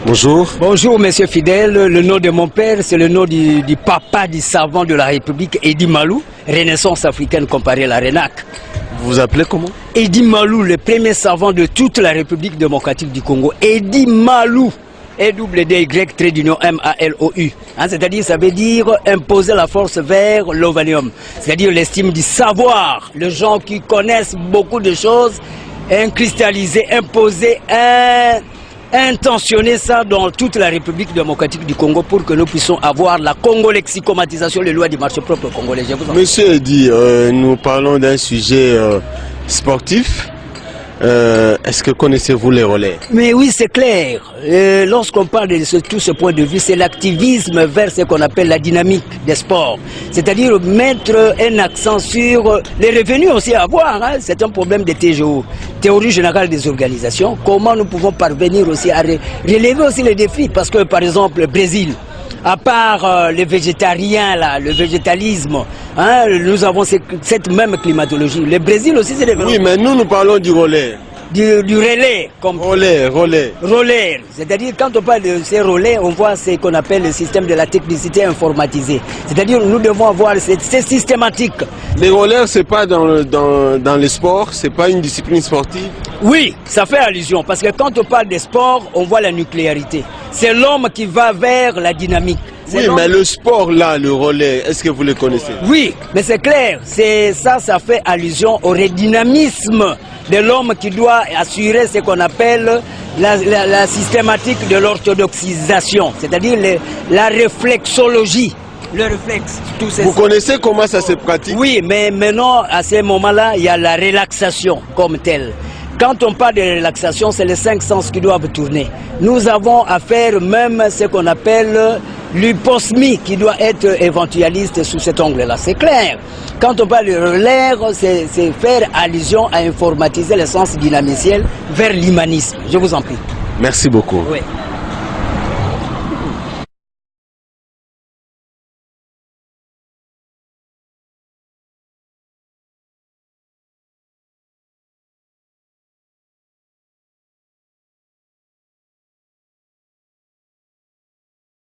Bonjour. Bonjour, monsieur Fidèle. Le nom de mon père, c'est le nom du papa du savant de la République, Edi Malou, Renaissance africaine comparée à la RENAC. Vous vous appelez comment? Edi Malou, le premier savant de toute la République démocratique du Congo. Edi Malou. E-double-D-Y-M-A-L-O-U. C'est-à-dire, ça veut dire imposer la force vers l'ovanium. C'est-à-dire l'estime du savoir. Les gens qui connaissent beaucoup de choses, cristalliser, imposer, intentionner ça dans toute la République démocratique du Congo pour que nous puissions avoir la congo-lexicomatisation, les lois du marché propre congolais. Monsieur Edi, nous parlons d'un sujet sportif. Est-ce que connaissez-vous les relais? Mais oui, c'est clair. Lorsqu'on parle de tout ce point de vue, c'est l'activisme vers ce qu'on appelle la dynamique des sports. C'est-à-dire mettre un accent sur les revenus aussi à avoir. C'est un problème de TGO, théorie générale des organisations. Comment nous pouvons parvenir aussi à relever aussi les défis? Parce que par exemple, le Brésil, à part les végétariens, là, le végétalisme, nous avons cette même climatologie. Le Brésil aussi, c'est des... Oui, mais nous parlons du relais. Du relais. Comme relais. Relais. C'est-à-dire, quand on parle de ces relais, on voit ce qu'on appelle le système de la technicité informatisée. C'est-à-dire, nous devons avoir c'est systématique. Les relais, c'est pas dans le sport, c'est pas une discipline sportive? Oui, ça fait allusion, parce que quand on parle de sport, on voit la nucléarité. C'est l'homme qui va vers la dynamique. Oui, mais le sport là, le relais, est-ce que vous le connaissez? Oui, mais c'est clair, ça fait allusion au redynamisme de l'homme qui doit assurer ce qu'on appelle la systématique de l'orthodoxisation, c'est-à-dire la réflexologie. Le réflexe, tout ça. Vous connaissez comment ça se pratique? Oui, mais maintenant, à ce moment-là, il y a la relaxation comme telle. Quand on parle de relaxation, c'est les 5 sens qui doivent tourner. Nous avons à faire même ce qu'on appelle l'hyposmie qui doit être éventualiste sous cet angle-là. C'est clair. Quand on parle de relais, c'est faire allusion à informatiser le sens dynamiciel vers l'humanisme. Je vous en prie. Merci beaucoup. Oui.